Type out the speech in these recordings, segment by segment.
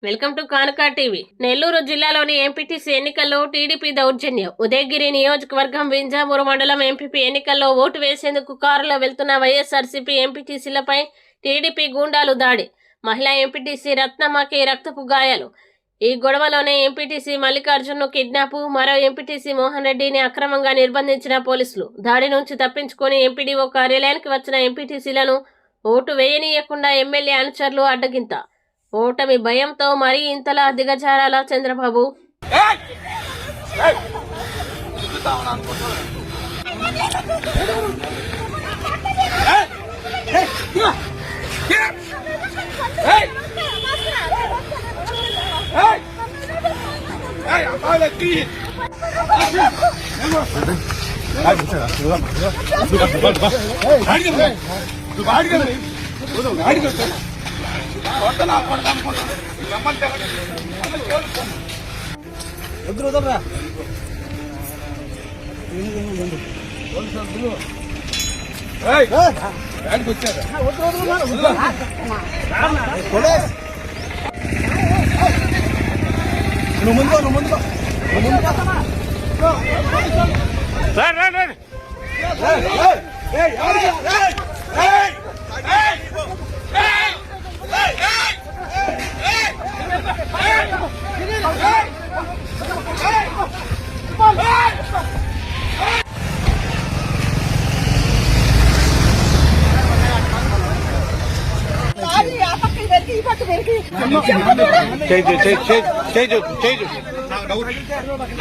Welcome to కానుక TV. Nellore జిల్లాలోని MPTC ఎన్నికల్లో టీడీపీ దౌర్జన్యం. ఉదయగిరి నియోజకవర్గం వింజామూరు మండలం ఎంపీపీ ఎన్నికల్లో ఓటు వేసేందుకు కారులో వెళ్తున్న వైఎస్ఆర్సీపీ ఎంపీటీసీలపై టీడీపీ గూండాలు దాడి. మహిళా ఎంపీటీసీ రత్నమ్మకి రక్తపు గాయాలు. ఈ గొడవలోనే ఎంపీటీసీ మల్లికార్జున్ను కిడ్నాప్, మరో ఎంపీటీసీ మోహన్ రెడ్డిని అక్రమంగా నిర్బంధించిన పోలీసులు. దాడి నుంచి తప్పించుకొని ఎంపీడీఓ కార్యాలయానికి వచ్చిన ఎంపీటీసీలను ఓటు వేయనీయకుండా ఎమ్మెల్యే అనుచరులు అడ్డగింత. ఓటమి భయంతో మరీ ఇంతలా దిగజారాల చంద్రబాబు?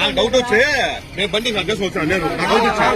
నాకు డౌట్ వచ్చే నేను బండి అడ్రస్ వచ్చాను. నేను డౌట్ వచ్చా